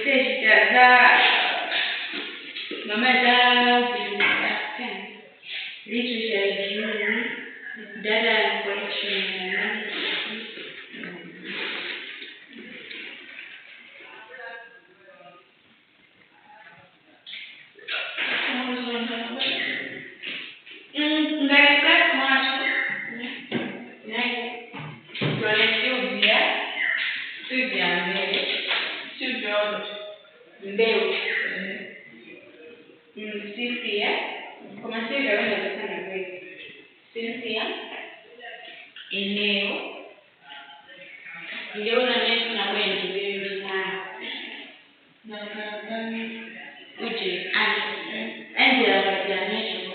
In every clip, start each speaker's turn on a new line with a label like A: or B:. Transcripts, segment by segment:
A: Stage Mama literature data and collection Cynthia, como Cynthia eneo niliona neno na wengi wewe na uje Angela wajanisho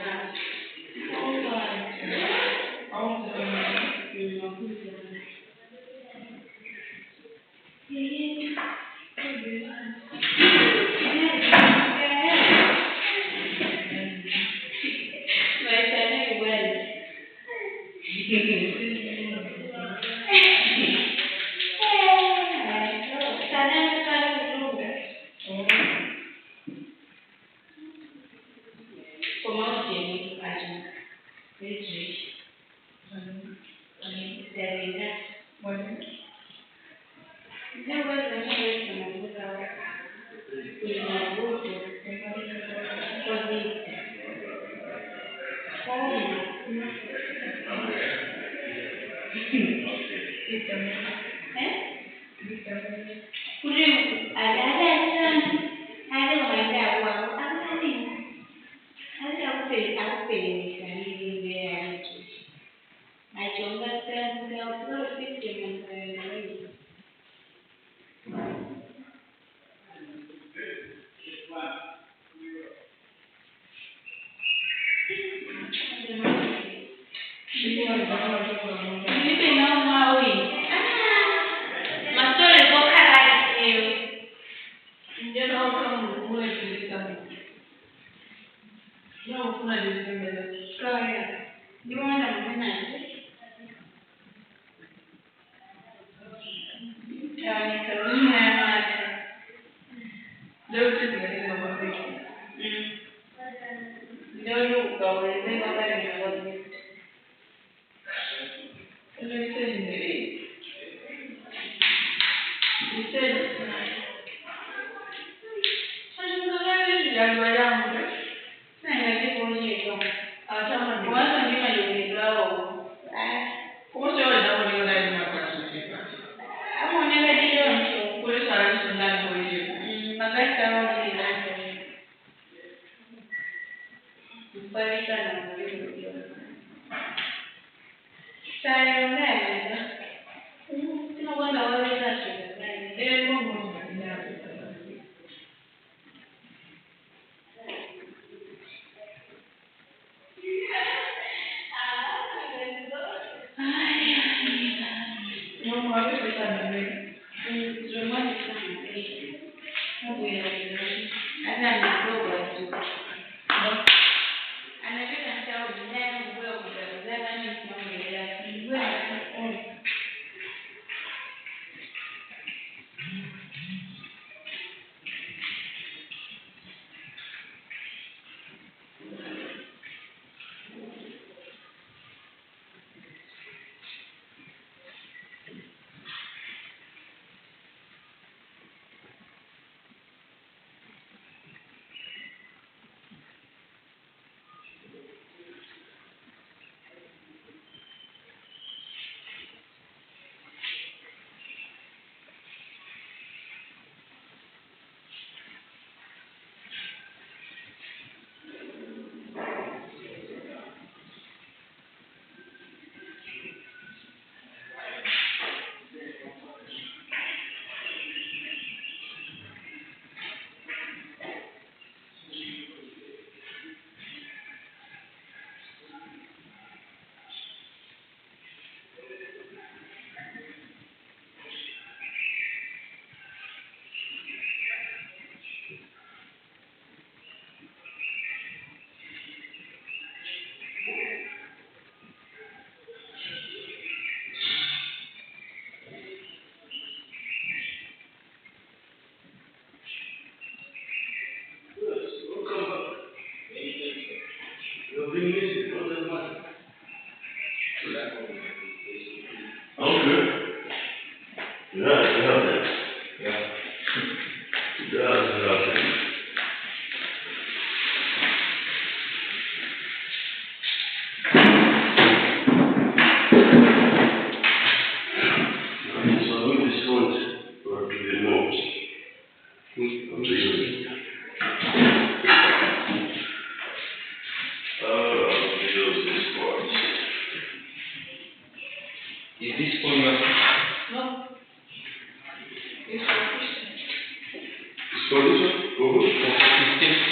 B: nothing.
C: Yeah.
B: It does nothing. So we just want for it to be moved. Use this part.
C: Is this for your
A: No. It's for
B: It's for this one? Google?
C: system?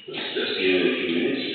B: Just give it a few minutes.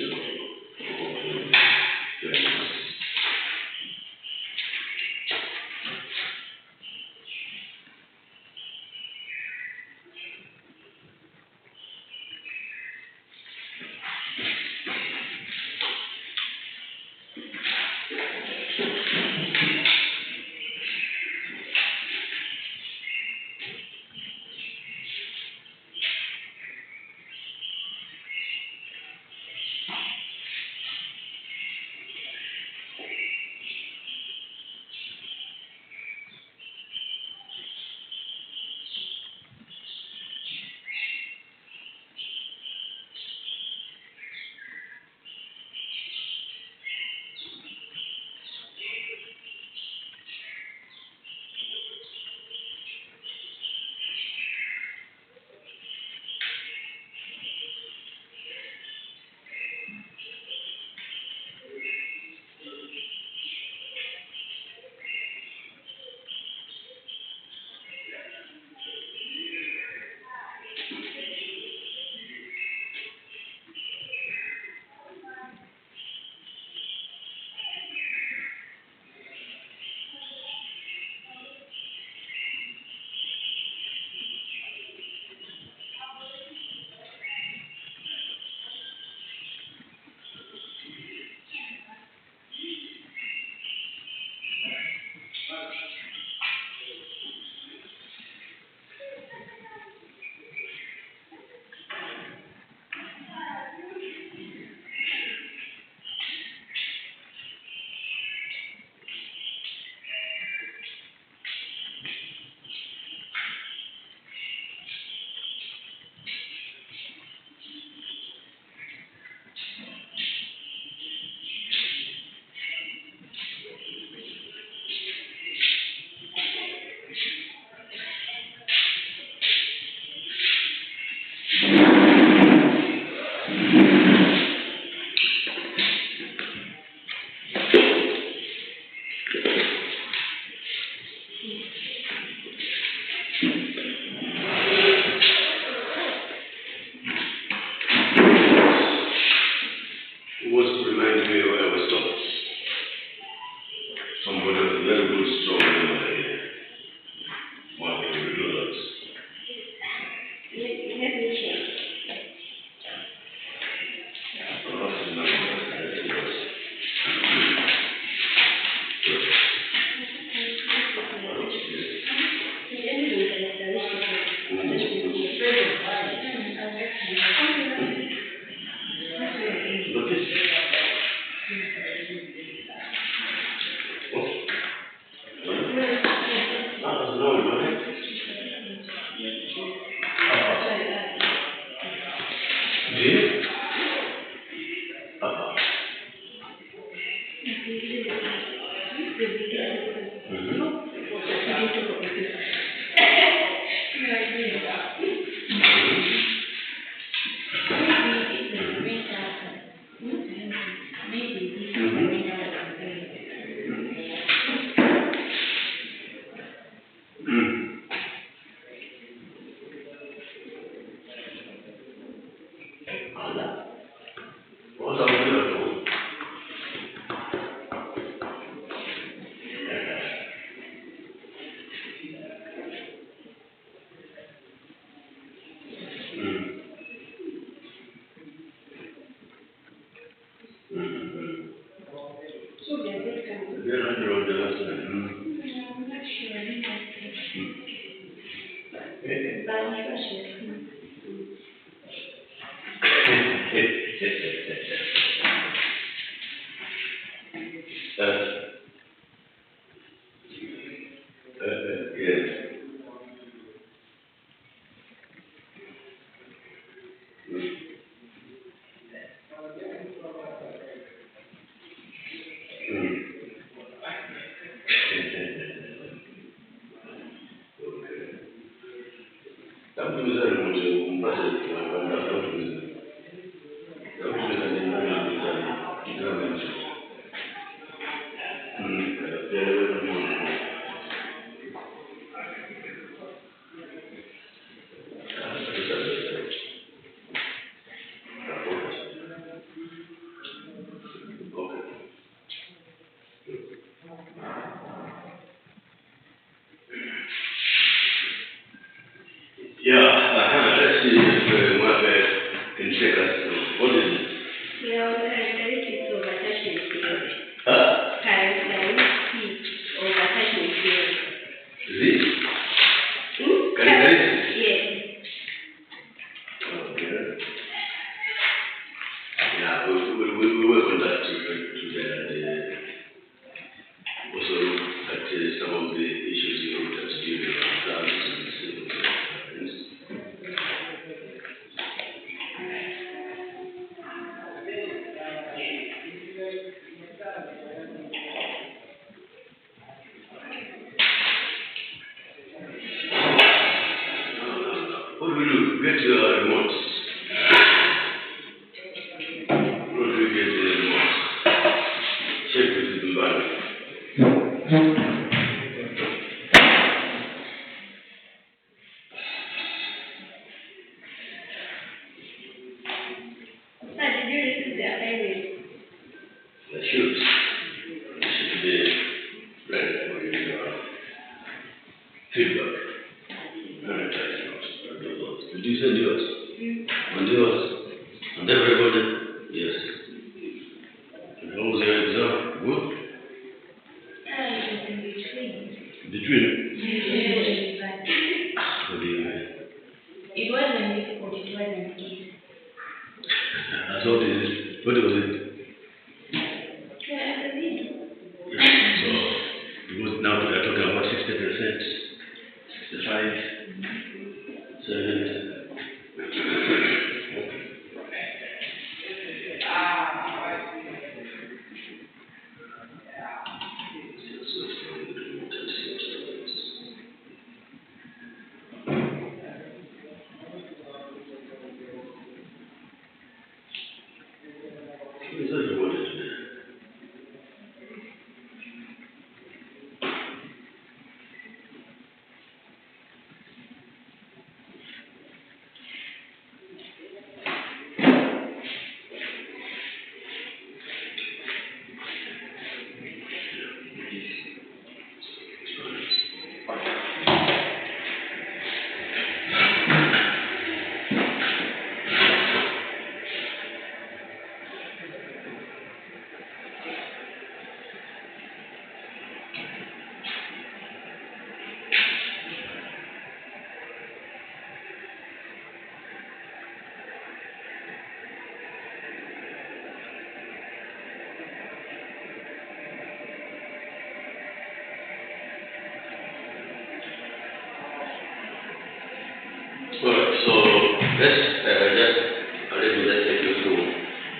B: What's up with that?
A: So they are good company.
B: They're not your own last night.
A: I'm not sure. I think but I'm sure she
B: Yes. Yeah, let's see if Mwabe can take us through. What is it?
A: Yeah, characteristics of attachment theory.
B: Huh?
A: Characteristics of attachment theory.
B: Is it? Characteristics?
A: Yes.
B: Okay. Yeah, we work on that together. Also at some of the issues you looked at during the exams and what do we do? Get your remote. What do we get the remote? Check with the bank.
A: Did you receive the assignment?
B: The shoes. Should be ready for your feedback. Did you send yours? And yours? And everybody? Yes. And how was your exam? Good?
A: It was in between.
B: Between?
A: Yes.
B: What do you mean?
A: It wasn't difficult, it wasn't easy.
B: I thought it. What was it?
A: Yeah, I did.
B: So, because now we are talking about 60%, 65, 70. What is that you wanted today? Alright, so let's let me just take you through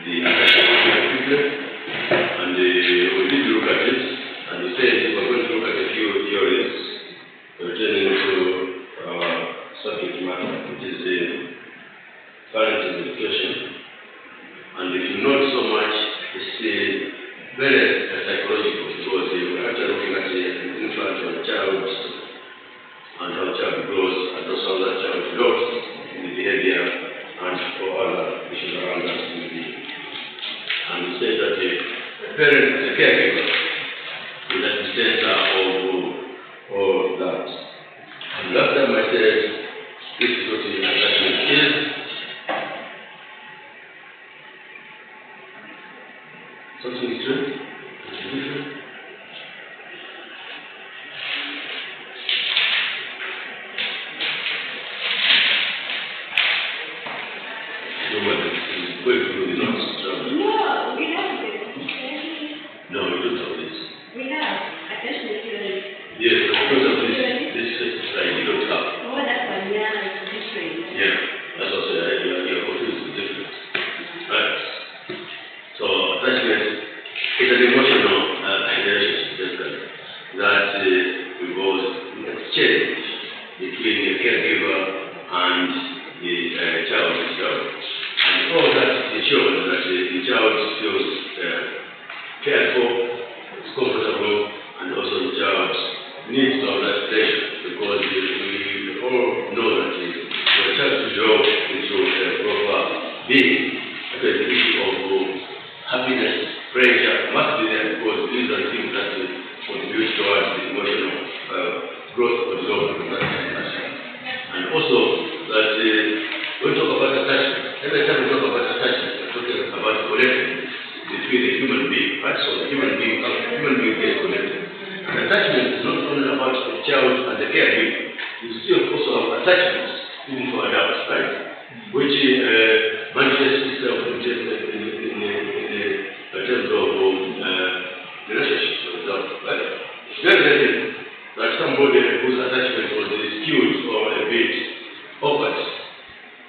B: the attachment quickly. And we did look at it, and we said we're going to look at a few theories pertaining to subject matter, which is the current education. And if you note so much, it's very psychological, because we're actually looking at the influence on the child and how the child grows, and also how that child develops in the behavior and for other issues around that. parent, as a caregiver, is at the center of all that. And last time I said, this is what the attachment is. Something is true? Different?
A: No, we have this.
B: No, we don't have this.
A: We have attachment theory.
B: Yes, because of this slide, you don't have.
A: Oh, that's one, yeah, it's different.
B: Yeah, that's what I said, your confused is different. Right. So, attachment is an emotional relationship basically that involves exchange between the caregiver and the child itself. And all that ensures that the child feels cared for, is comfortable, and also the child needs to have that pleasure, because we all know that for a child to grow into a proper being, the issue of happiness, pressure must be there, because these are things that contribute towards the emotional growth of development of that person. And also that when we talk about attachment, every time we talk about attachment, we're talking about connection between the human being, right? So the human being gets connected. And attachment is not only about the child and the caregiver. You still also have attachments even for adults, right? Which manifests itself in terms of relationships, for example, right? It's very rare that somebody whose attachment was skewed or a bit awkward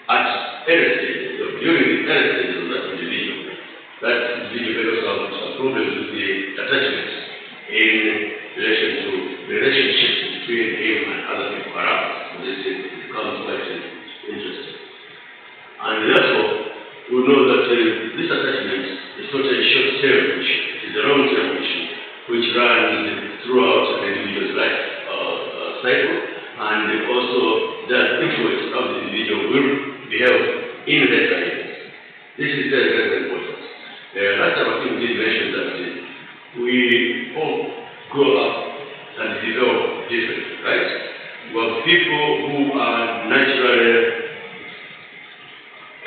B: at any stage, during the any stages of that individual develops some problems with the attachment in relation to relationships between him and other people around. So this becomes quite interesting. And therefore, we know that this attachment is not a short-term issue, it is a long-term issue which runs throughout an individual's life cycle, and also does influence how the individual will behave in later years. This is very, very important. Last time I think we did mention that we all grow up and develop differently, right? We have people who are naturally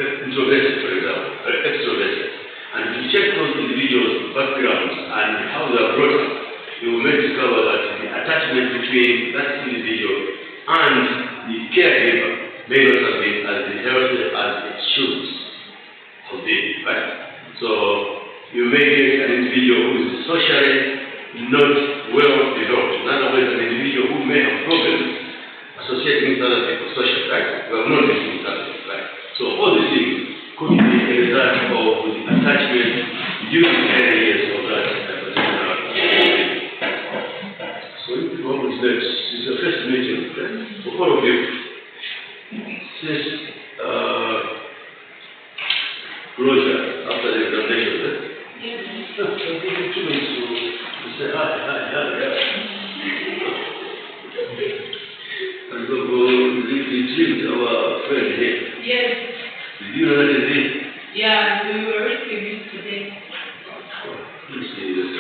B: introverted, for example, or extroverted. And if you check those individuals' backgrounds and how they are brought up, you will discover that the attachment between that individual and the caregiver may not have been as healthy as it should have been, right? So you may get an individual who is socially not well developed. In other words, an individual who may have problems associating with other people socially, right? We have known this in families, right? So all these things could be a result of the attachment during the early years of that particular individual. So what was next? This is the first meeting, right? For all of you. Since closure after the examination, right?
A: Yes.
B: No, I'll give you 2 minutes to say hi. And we'll retrieve our friend here.
A: Yes.
B: Did you know that is it?
A: Yeah, we were receiving today.
B: Let's see this.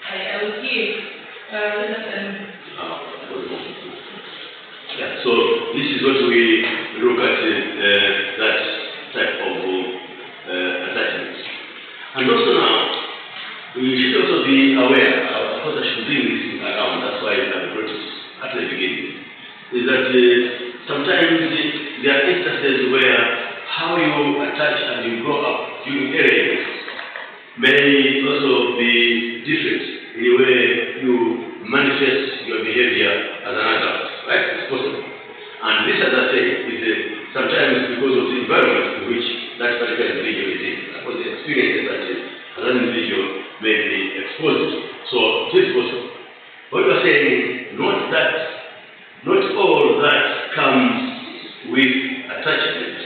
A: I was here.
B: Yeah, so this is what we look at that type of attachments. And also now, we should also be aware, of course I should bring this thing around, that's why I brought it at the beginning, is that sometimes there are instances where how you attach and you grow up during early years may also be different in the way you manifest your behavior as an adult, right? It's possible. And this, as I say, is sometimes because of the environment in which that particular individual is in, because the experiences that an individual may be exposed to. So this is possible. What we are saying is not all that comes with attachment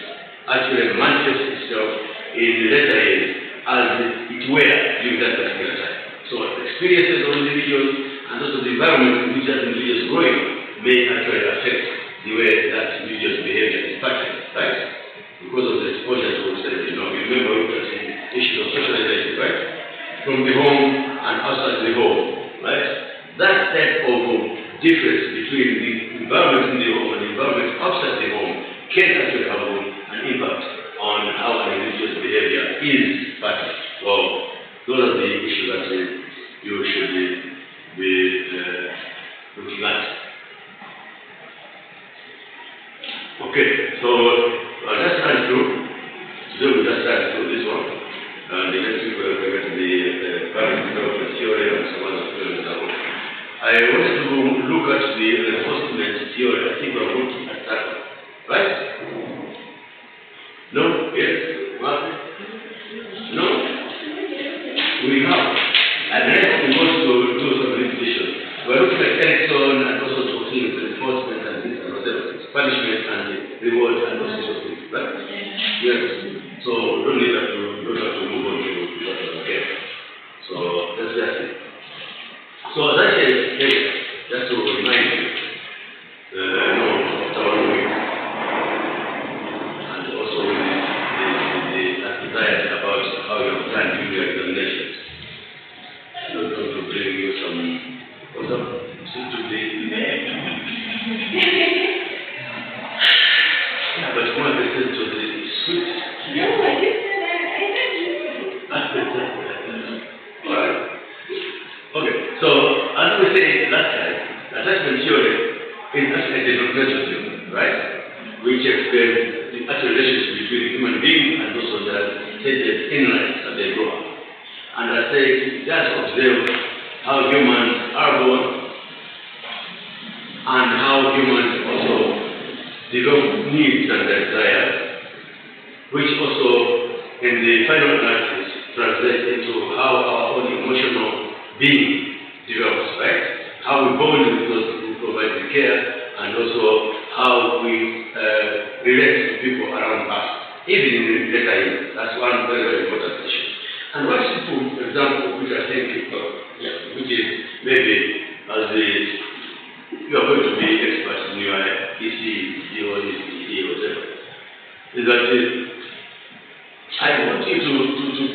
B: actually manifests itself in later years as it were during that particular time. So experiences of individuals and also the environment in which that individual is growing may actually affect the way that individual's behavior is patterned, right? Because of the exposure to society. You remember we looked at the issue of socialization, right? So from the home and outside the home, right? That type of difference between the environment in the home and the environment outside the home can actually have an impact on how an individual's behavior is practiced. So those are the issues that you should be looking at. Okay, so let's run through. Today we just run through this one. And the next week we're going to be parent development theory and some other theories. I wanted to look at the reinforcement theory. I think we're looking at that one. Right? No? Yes? What? No? We have. And then we want to do some repetition. We're looking at Erickson and also talking reinforcement and this and whatever. Punishment and reward and those sorts of things. Right? Yes. So don't need that to move on to that. Okay. So that's just it. So as I said, just to remind you, after 1 week, and also with the anxiety about how you have planned to do your examinations. I'm not going to bring you some yeah, but one person to the sweet.
A: No, I didn't say that. I said you.
B: Alright. Okay, so as we said last time, attachment theory is actually a developmental theory, right? Which explains the actual relationship between human beings and also their stated inlines as they grow up. And I say it does observe how humans are born and how humans also develop needs and desires, which also in the final analysis translates into how our own emotional being develops, right? How we bond with those who provide the care, and also how we relate to people around us, even in the later years. That's one very, very important issue. And one simple example which I think, which is maybe as you are going to be experts in your EC, or ECE, or whatever, is that I want you to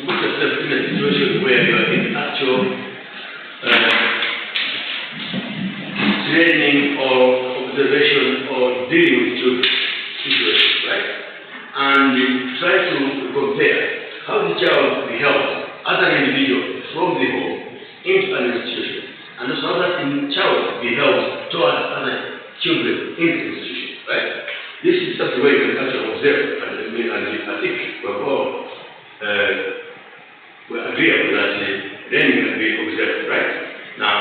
B: put yourself in a situation where you are in actual training or observation or dealing with children situations, right? And try to compare how the child behaves as an individual from the home into an institution, and also how that child behaves towards other children in the institution, right? This is just the way you can actually observe, and I think we're all we agree that learning can be observed, right? Now,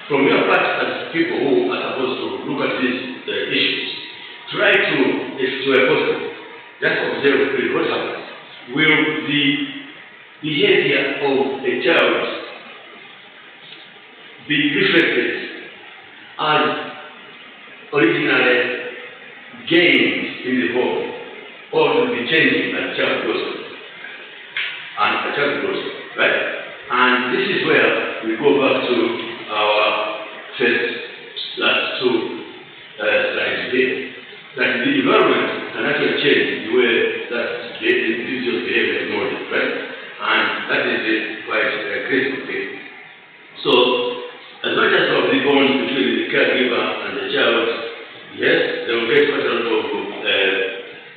B: from your part as people who are supposed to look at these issues, try to, if it were possible, just observe what happens. Will the behavior of a child be reflected as originally gained in the home, or will be changing as a child grows up? And a child grows up, right? And this is where we go back to our last two slides here. That the environment can actually change the way that the individual's behavior is molded, right? And that is quite a critical thing. So, as much as of the bond between the caregiver and the child, yes, they will get quite a lot of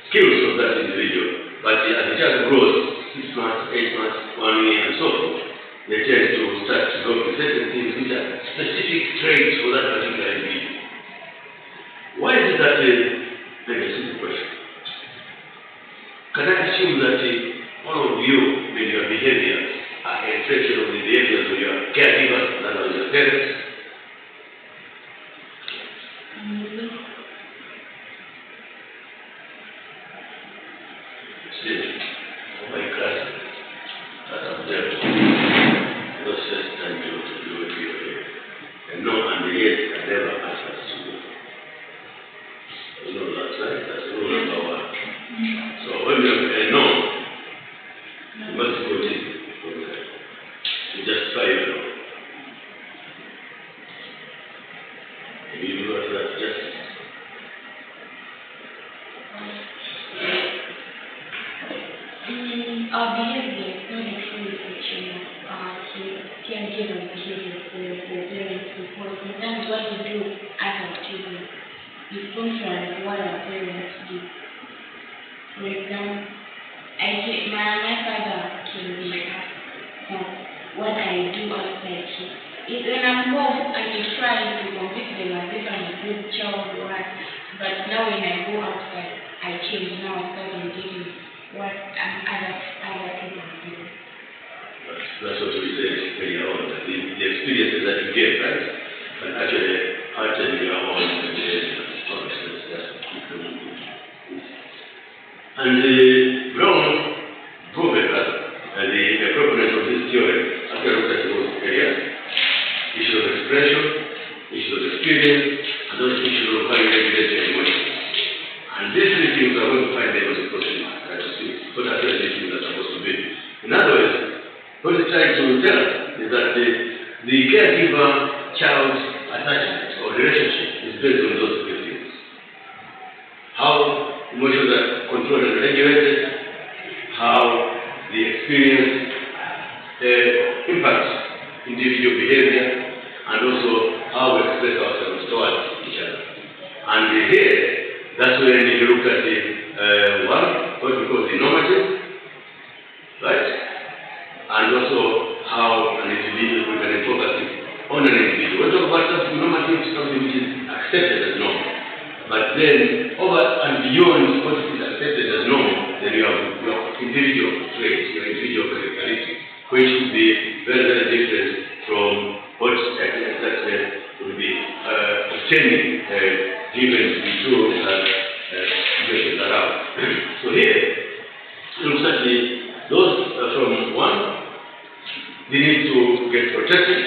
B: skills of that individual. But as the child grows, 6 months, 8 months, 1 year, and so forth, they tend to start to develop certain things which are specific traits for that particular individual. Why is it that, maybe a simple question, can I assume that all of you, with your behaviors, are a reflection of the behaviors of your caregivers and of your parents? Still, my class, that I'm there, not just time to do it here. And no, and yet, I never asked us to do. You know, that's right, that's rule number 1. So when you have a no, you must put it to justify your no. If you do not that justice.
A: Our behavior is not working with the children, can give them behavior for parents before. Sometimes what we do as our children is contrary to what our parents do. For example, my father can be what I do outside here. It's when I'm home, I can try to convince them as if I'm a good child, right? But now when I go outside, I change. Now I start engaging what other people do.
B: That's what we said earlier on. The experiences that you get, right? And actually your own consciousness. And Brown proved that the appropriateness of this theory after looked at those areas. Issue of expression, issue of experience, and those issues of how you regulate your emotions. And these three things are going to find them as a possible, what actually these things are supposed to be. In other words, what it's trying to tell us is that the caregiver-child attachment or relationship is based on those three things. How emotions are controlled and regulated, how the experience impacts individual behavior, and also how we express ourselves towards each other. And here, that's when you look at what we call the normative, right? And also how an individual, we can focus on an individual. We talk about something normative, something which is accepted as normal. But then, over and beyond what is accepted as normal, then you have your individual traits, your individual characteristics, which would be very, very different from what would be obtaining given to be true situations around. So here, it looks at those from one, they need to get protected,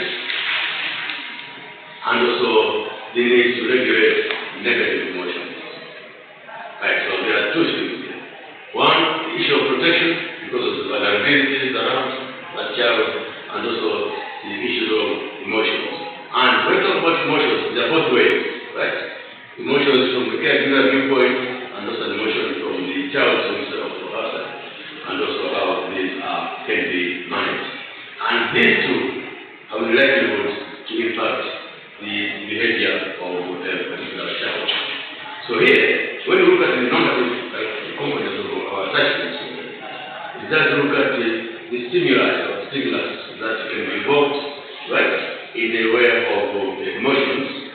B: and also they need to regulate negative emotions. Right, so there are two things here. One, the issue of protection, because of the vulnerabilities around that child, and also the issue of emotions. And when we talk about emotions, they are both ways, right? Emotions from the caregiver viewpoint, and also emotions from the child himself or herself, and also how these can be managed. And these two have the likelihood to impact the behavior of a particular child. So here, when we look at the normative components of our attachments, it does look at the stimuli or stimulus that can be evoked, right, in a way of emotions,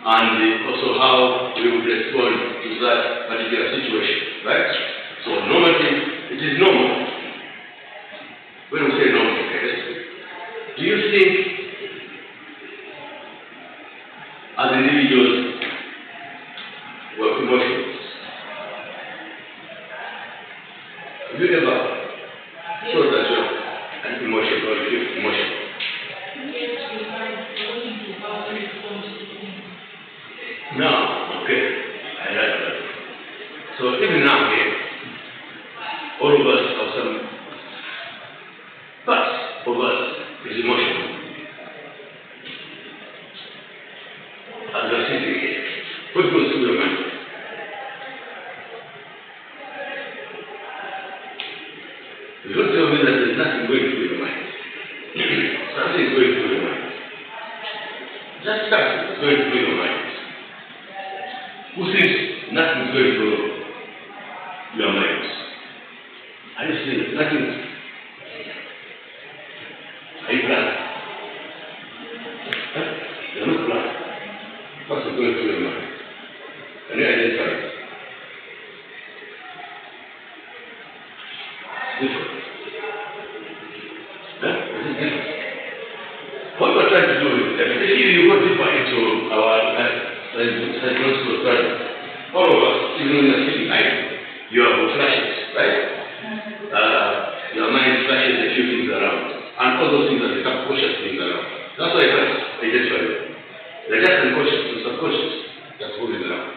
B: and also how we would respond to that particular situation, right? So normative, it is normal. When we say normal, do you think as individuals we have emotions? Have you ever thought that you have an emotion or you feel emotion? No, okay, I like that. So even now here, all of us have some parts of us is emotional. As you are sitting here, what goes through your mind? You don't tell me that there's nothing going through your mind. Something is going through your mind. Just something is going through your mind. Who thinks nothing is going through your mind? Are you saying nothing? Are you glad? Huh? You're not glad. What's going through your mind? Can you identify it? Different. Huh? Is it different? What we're trying to do is, if you go deeper into our psychological studies, all of us, even when you're sitting idle, you have flashes, right? Your mind flashes a few things around, and all those things are the subconscious things around. That's why I can't identify them. They're just unconscious and subconscious that's moving around.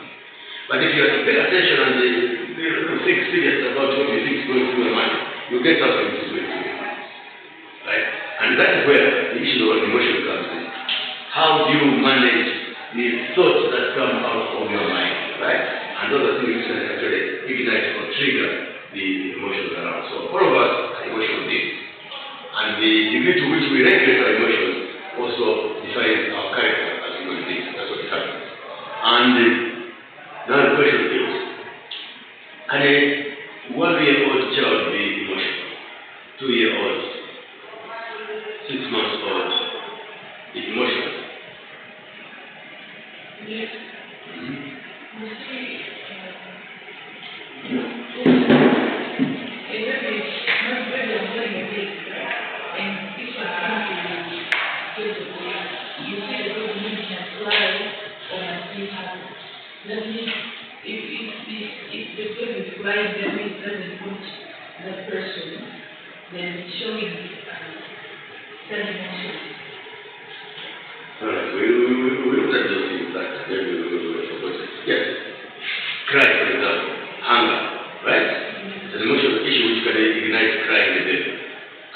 B: But if you have to pay attention and you think serious about what you think is going through your mind, you get something to do through your mind. Right? And that is where the issue of emotion comes in. How do you manage the thoughts that come out of your mind? Right? And those are things that actually ignite or trigger the emotions around. So all of us And the degree to which we regulate our emotions also defines our character as human beings. That's what happens. And now the question is, can a 1-year-old child be emotional? 2-year-old, 6 months old is emotional?
A: Yes. You see, a baby is not very enjoying a day, and if I come to the you see the baby can cry or can feel happy. That means if the baby is crying, that means it doesn't want that person, then it's showing that emotion.
B: Alright, we looked at those things that maybe we forgot. Yes. Cry, for example, hunger, right? It's an emotional issue which can ignite crying in the baby.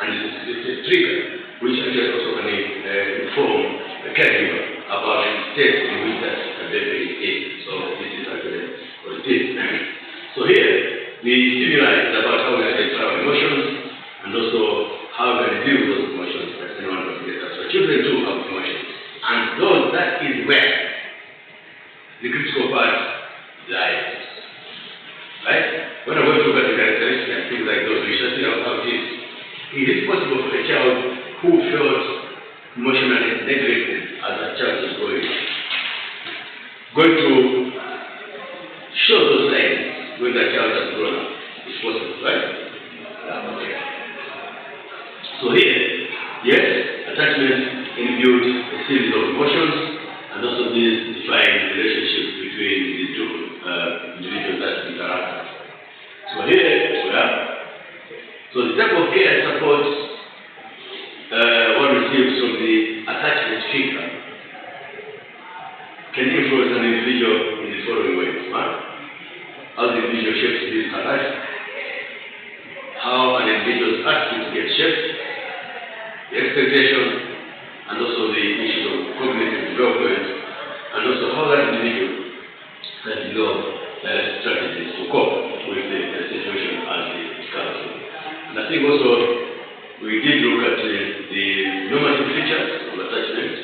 B: And it's a trigger which actually also can inform the caregiver about the state in which that baby is in. So this is actually what it is. So here, the stimuli is about how we identify our emotions and also how we can deal with those emotions that anyone can get us. So children too have emotions. And those, that is where the critical part lies. Right? When I went to look at the characteristics and things like those, we should see how it is. Is it possible for a child who felt emotionally neglected as a child is going to show those signs when the child has grown up? It's possible, right? Okay. So here, yes, attachment imbues a series of emotions, and also these define the relationship between the two individuals that interact. So here we are. So the type of care support one receives from the attachment figure can influence an individual in the following ways. How the individual shapes his life, how an individual's attitude gets shaped, the expectation, and also the issue of cognitive development, and also how that individual can develop strategies to cope with the situation as it comes. And I think also we did look at the normative features of attachment,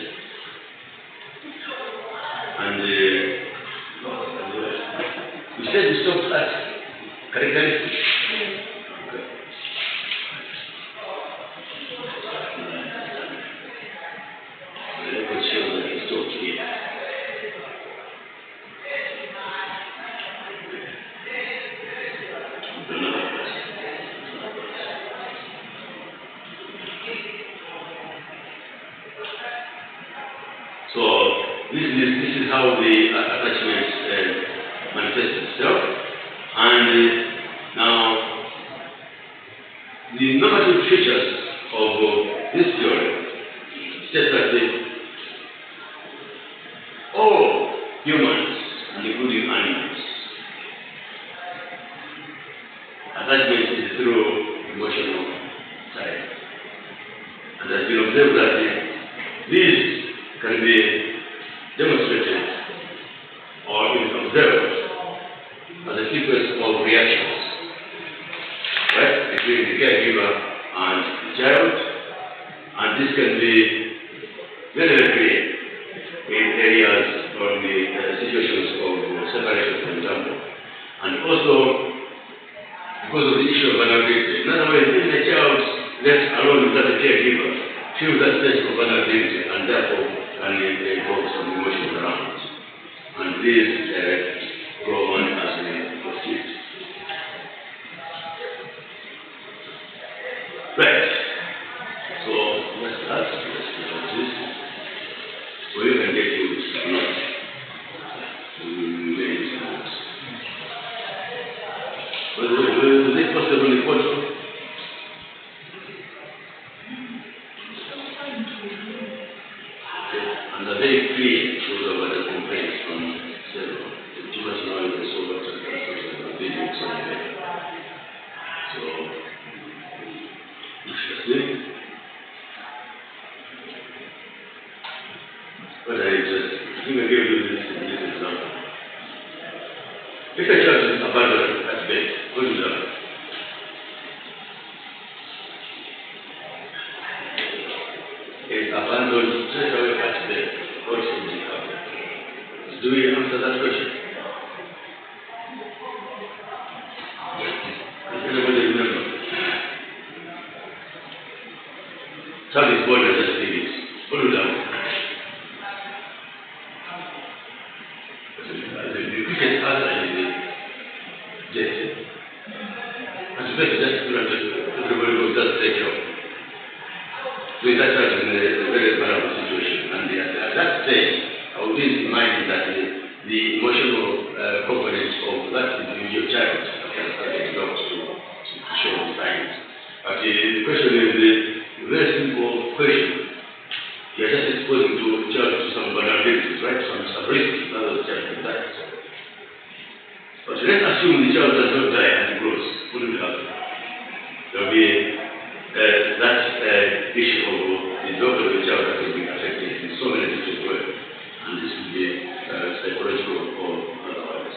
B: and we said we stopped at characteristics. Okay. The record shows that we stopped here. So this is how the attachment manifests itself. And now the normative features of this theory says that all humans, and including animals, attachment is through emotional side. And has been observed that these can be demonstrated or even observed as a sequence of reactions, right, between the caregiver and the child, and this can be very clear in areas or in the situations of separation, for example, and also because of the issue of vulnerability. In other words, if the child left alone without a caregiver feels that sense of vulnerability and therefore can involve some emotions around it. And these go on as we proceed. Right. So let's start. Let's do this. So you can get used or not. Was it possible in Portugal? And are very clear those are the complaints from several. Too much noise and so much and videos on there. So interesting. But I think I gave you this example. If a child is abandoned at bed, what do you do? child is born and just leave it. What do that? The quickest answer is death. And to just everybody will just take care of. So that child is in a very vulnerable situation. And at that stage, I would be reminded that the emotional component of that individual child can start to develop to show the signs. But the question is a very simple question. You are just exposing to the child to some vulnerabilities, right? Some risks, that the child can die. But let's assume the child does not die and he grows. What will happen? There will be that issue of the development of the child that will be affected in so many different ways. And this will be psychological or otherwise.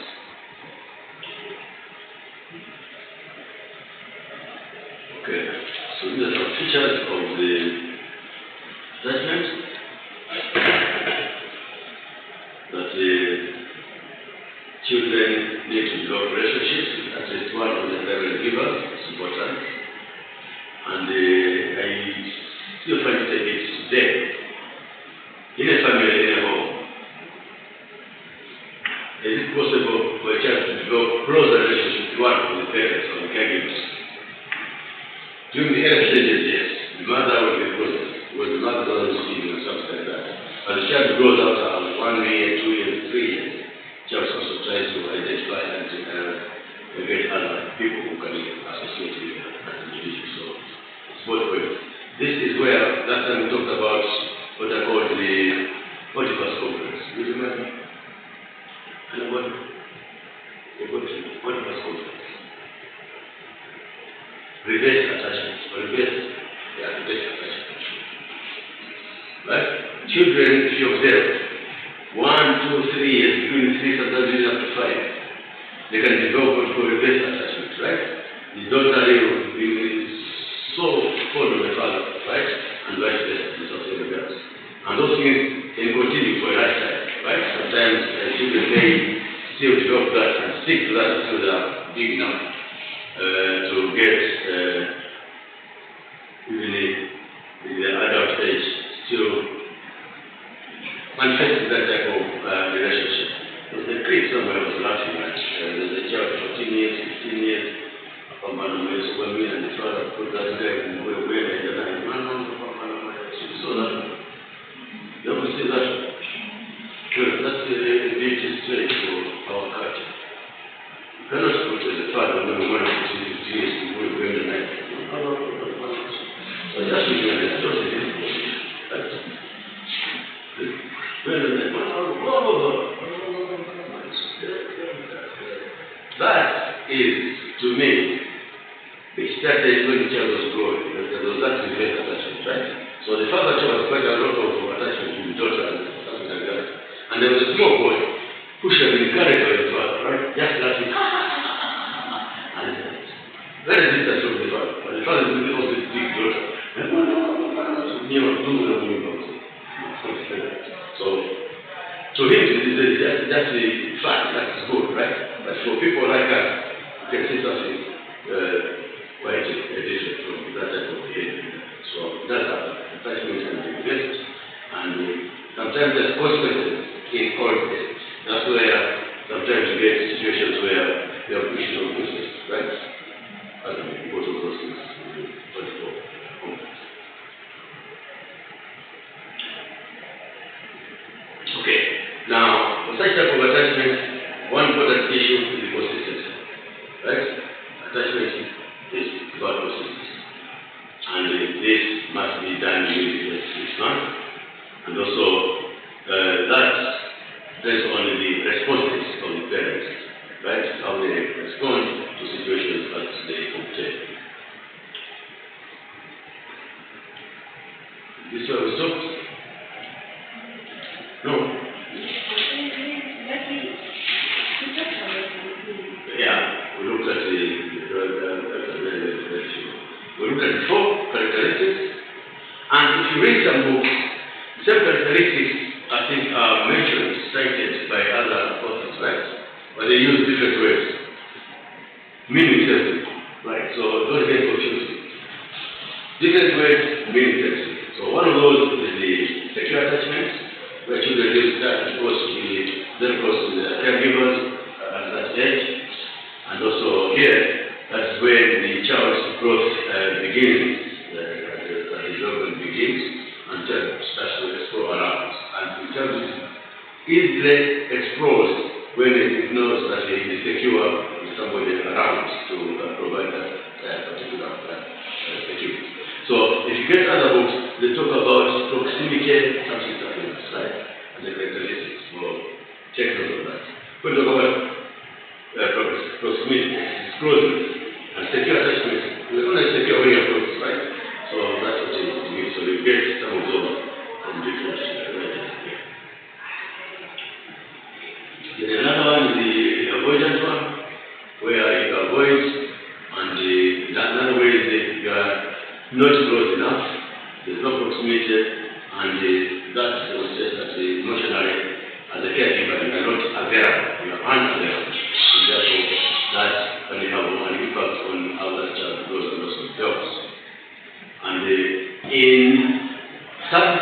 B: Okay, so these are some features of the judgment that the children need to develop relationships with at least one of the primary givers. It's important. And I still find it a bit today. In a family, in a home, is it possible for a child to develop closer relationship with one of the parents or the caregivers? During the early stages, yes, the mother will be closest, because the mother doesn't see you and something like that. As the child grows out of 1 year, 2 years, 3 years, the child also tries to identify and to get other people who can associate with that individual. So it's both ways. This is where that time we talked about what I call the Oedipus complex. Do you remember? Anybody? Oedipus complex. Reverse attachment. Reverse attachment. Right? Children, if you observe, 1, 2, 3 years, between 3, sometimes even up to 5, they can develop what we call reverse attachment, right? The daughter is so fond of the father, right? And vice versa, this also reverse. And those things can continue for a lifetime, right? Sometimes children may still develop that and stick to that until they are big enough to get even in the adult age, still manifesting that type of relationship. There's a clip somewhere I was laughing at. There's a child 14 years, 15 years, and the father put that guy in the way and the so that you ever see that? Well, that's a big trait for our culture. You cannot put the father when you want to see 15 years before you bring the knife. So that's what you understand. That's it. That is, to me, it started when the child was growing. There was that reverse attachment, right? So the father was quite a lot of attachment to the daughter and something like that. And there was a small boy who should have been encouraged by his father, right? Just laughing. And very distant from the father. But the father is also his big daughter. So, to him, that's the fact, that's good, right? But for people like us, you can see something quite different from that type of behavior. So, that's how attachment can be best. And sometimes there's consequences in all of this. That's where sometimes you get situations where you have issues of business, right? And both of those things. Okay. Now, for such type of attachment, one important issue is the consistency. Right? Attachment is about consistency. And this must be done within 6 months. And also, that based on the responses of the parents, right? How they respond to situations as they obtain. This is where we stopped? No. Yeah, we looked at we looked at the 4 characteristics, and if you read some books, some characteristics I think are mentioned, cited by other authors, right? But they use different words, meaning same, right? So don't get confused. Different words mean same. close with the secure attachments, where children use that to also be very close to the caregivers at that age. And also here, that's where the child's growth begins, the development begins, and child starts to explore around. And the child is easily exposed when it knows that it is secure with somebody around to provide that particular security. So if you get other books, they talk about proximity something, right? And the characteristics for take note of that. We talk about proximity, closeness, and secure attachment. We don't have secure when you're close, right? So that's what it means. So you get some of those from different writers here. Then another one is the avoidance one, where you avoid, and another way is that you are not close enough, there's no proximity, and that demonstrates that emotionally, as a caregiver, you are not available, you are unavailable. And therefore, that can have an impact on how that child grows and also develops. And in some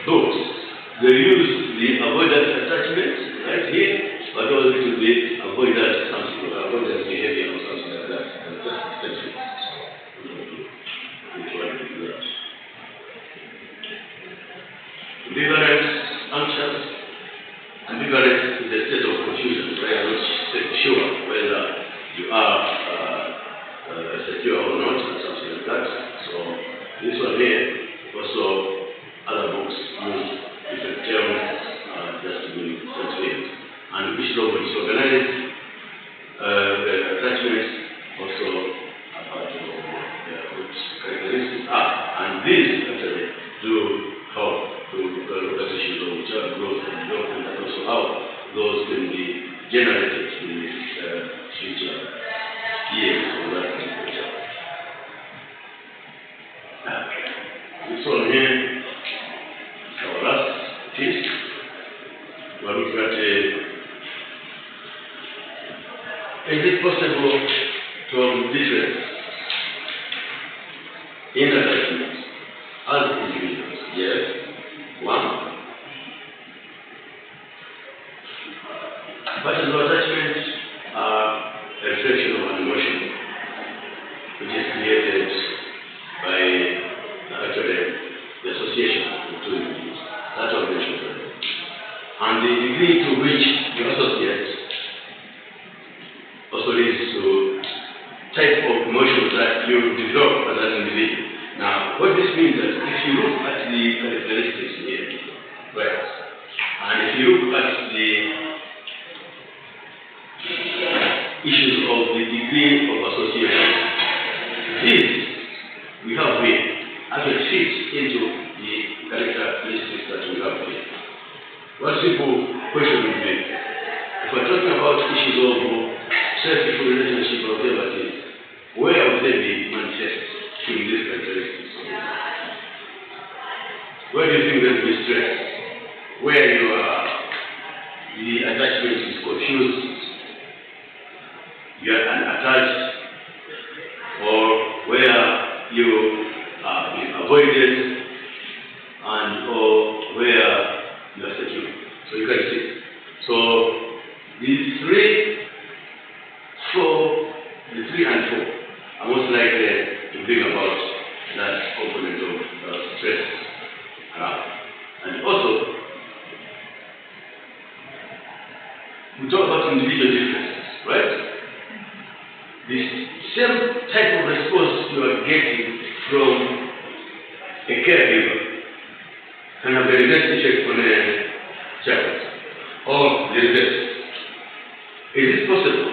B: books, they use the avoidance attachment right here, but also it will be avoidance behavior or something like that. And that's essential. Ambivalence, anxious. Ambivalence is a state of confusion where you're not sure whether you are secure or not, or something like that. So this one here, also other books use different terms just to be transferred. And each level is organized. Attachments also are part of which characteristics are. And these actually do help to look at issues of child growth and development, and also how those can be generated in the future years of that future. This one here is our last piece. We're looking at is it possible to have difference in attachments as individuals? Yes. One. Patterns of attachment are a reflection of an emotion which is created by actually the association between individuals. That's what we mentioned. And the degree to which you associate also leads to type of emotions that you develop as an individual. Now, what this means is if you look at the characteristics here, right, and if you look at the issues of the degree of association, this we have here actually fits into the characteristics that we have here. One simple question would be, if we're talking about issues of self-full relationship or whatever it is, where would they be manifest in these characteristics? Where do you think there will be stress? Where you are, the attachment is confused, you are unattached, or where you are being avoided, and or where you are secure. So you can see. So the 3 and 4 are most likely to bring about that component of stress around. And also, we talk about individual differences, right? The same type of response you are getting from a caregiver can have a reverse effect on a child, or the reverse. Is it possible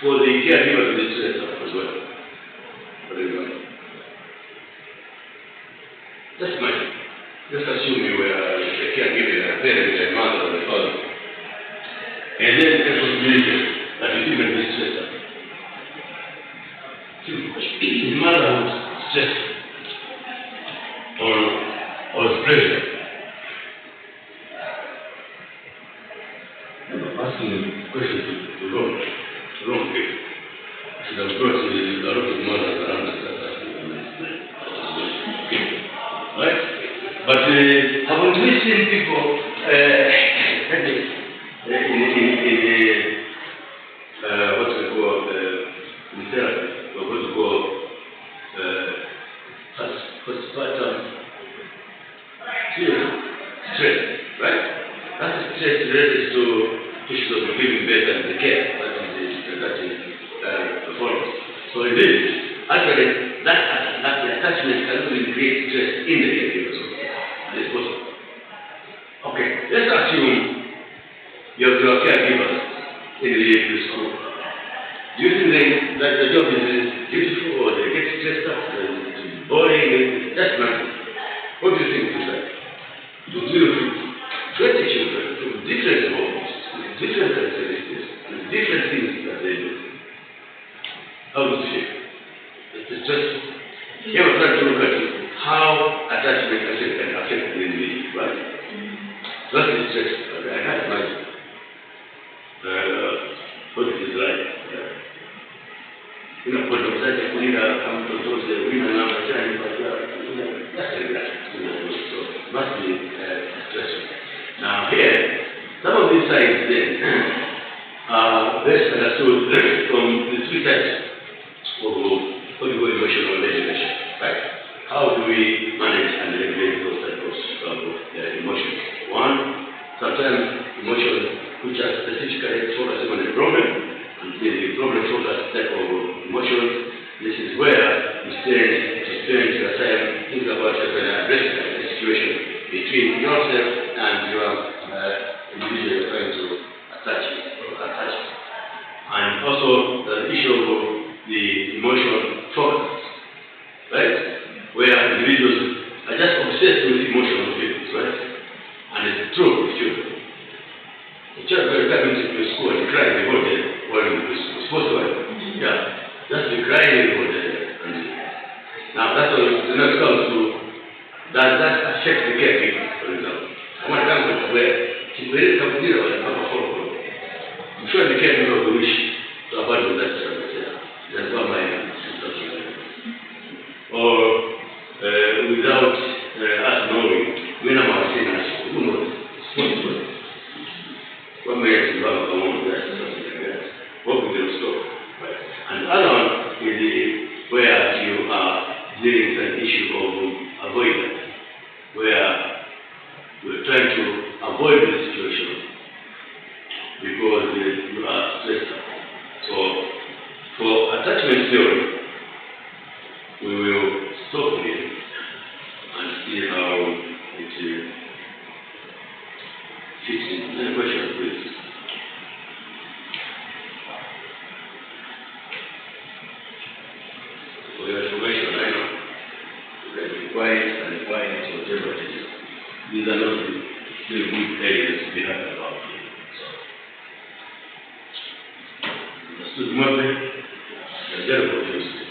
B: for the caregiver to be stressed as well? For example, just imagine. Just assume you were a caregiver, a parent, a mother, or a father, and then a possibility that you even be stressed. His mother was stressed or pressure. I'm asking the question to wrong people. I should have brought a lot of mothers around that. haven't we seen people what we call in therapy, or what we call postpartum stress, right? That is stress related to issues of giving birth and the care. That is performance. So indeed, actually, that the attachment can really create stress in the caregiver. That is possible. Okay, let's assume your caregivers in the school. Do you think that the job is beautiful, or they get stressed out, it's boring? That's nothing. What do you think is that? To deal with 20 children from different homes, with different characteristics, with different things that they do. How do you feel? It's stressful. Here we're trying to look at how attachment can affect the individual, right? That is stressful. I can't imagine what it is like. Kwa mzazi kulinda kama mtoto wina na machani kwa that's a relax. So it must be stressful. Now here, some of these signs then are best understood from the three types of what we call emotional regulation, right? How do we manage and regulate those types of emotions? One, sometimes emotions which are specifically focusing on the problem, and the problem focused type of emotions. This is where you spend your time thinking about addressing the situation between yourself and your individual you're trying to attach. And also the issue of the emotional focus, right? Where individuals are just obsessed with emotional feelings, right? And it's true with children. The child will come into school and cry the whole day while you're supposed to have. Yeah. Just be crying the whole day. Now that's what the next comes to. Does that affect the caregiver, for example? I want to come to where she's very complicated about the proper follow. I'm sure the caregiver will wish to abandon that service. That's what my sister said. Or without us knowing, when I'm saying us, who knows? It's possible. What may have been along that, something like that. What we can stop. Right. And the other one is where you are dealing with an issue of avoidance, where you're trying to avoid the situation because you are stressed out. So, for attachment theory, we will stop here and see how it fits in. Any questions, please? For your information, I know that you quiet and quiet whatever it is. These are not the still good areas to be happy about. So, understood, Mother? You're very confused.